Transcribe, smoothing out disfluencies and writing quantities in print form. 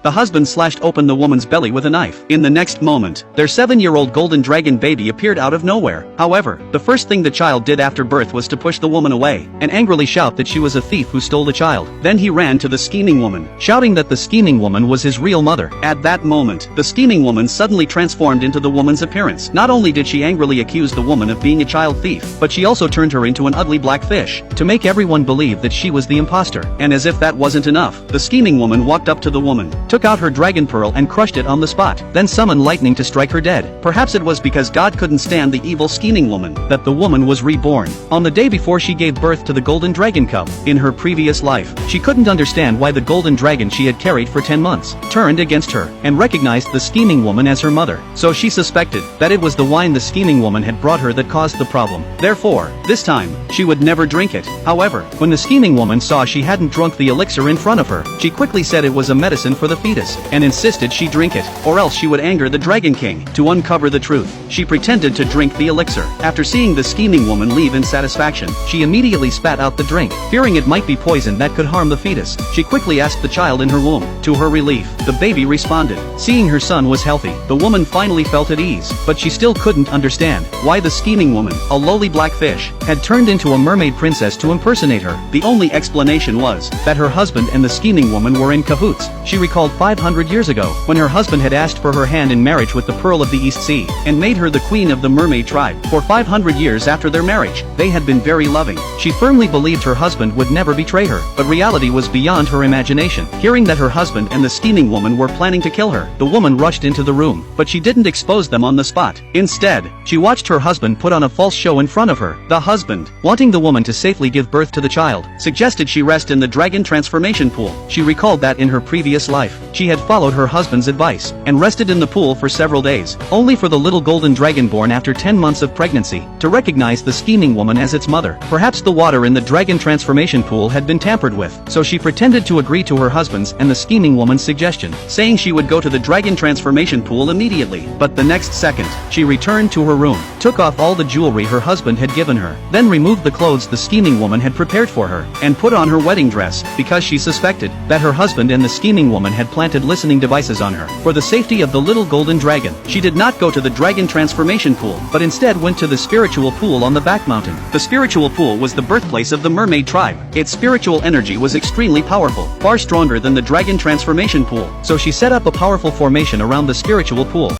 the husband slashed open the woman's belly with a knife. In the next moment, their 7-year-old golden dragon baby appeared out of nowhere. However, the first thing the child did after birth was to push the woman away, and angrily shout that she was a thief who stole the child. Then he ran to the scheming woman, shouting that the scheming woman was his real mother. At that moment, the scheming woman suddenly transformed into the woman's appearance. Not only did she angrily accuse the woman of being a child thief, but she also turned her into an ugly black fish, to make everyone believe that she was the imposter. And as if that wasn't enough, the scheming woman walked up to the woman, took out her dragon pearl and crushed it on the spot, then summoned lightning to strike her dead. Perhaps it was because God couldn't stand the evil scheming woman, that the woman was reborn. On the day before she gave birth to the golden dragon cub, in her previous life, she couldn't understand why the golden dragon she had carried for 10 months, turned against her, and recognized the scheming woman as her mother. So she suspected that it was the wine the scheming woman had brought her that caused the problem. Therefore, this time, she would never drink it. However, when the scheming woman saw she hadn't drunk the elixir in front of her, she quickly said it was a medicine for the fetus, and insisted she drink it, or else she would anger the Dragon King. To uncover the truth, she pretended to drink the elixir. After seeing the scheming woman leave in satisfaction, she immediately spat out the drink, fearing it might be poison that could harm the fetus. She quickly asked the child in her womb. To her relief, the baby responded. Seeing her son was healthy, the woman finally felt at ease, but she still couldn't understand why the scheming woman, a lowly black fish, had turned into a mermaid princess to impersonate her. The only explanation was that her husband and the scheming woman were in cahoots. She recalled 500 years ago, when her husband had asked for her hand in marriage with the Pearl of the East Sea, and made her the queen of the mermaid tribe. For 500 years after their marriage, they had been very loving. She firmly believed her husband would never betray her, but reality was beyond her imagination. Hearing that her husband and the scheming woman were planning to kill her, the woman rushed into the room, but she didn't expose them on the spot. Instead, she watched her husband put on a false show in front of her. The husband, wanting the woman to safely give birth to the child, suggested she rest in the dragon transformation pool. She recalled that in her previous life, she had followed her husband's advice, and rested in the pool for several days, only for the little golden dragon born after 10 months of pregnancy, to recognize the scheming woman as its mother. Perhaps the water in the dragon transformation pool had been tampered with, so she pretended to agree to her husband's and the scheming woman's suggestion, saying she would go to the dragon transformation pool immediately. But the next second, she returned to her room, took off all the jewelry her husband had given her, then removed the clothes the scheming woman had prepared for her, and put on her wedding dress, because she suspected that her husband and the scheming woman had planted listening devices on her. For the safety of the little golden dragon, she did not go to the dragon transformation pool, but instead went to the spiritual pool on the back mountain. The spiritual pool was the birthplace of the mermaid tribe. Its spiritual energy was extremely powerful, far stronger than the dragon transformation pool, so she set up a powerful formation around the spiritual pool.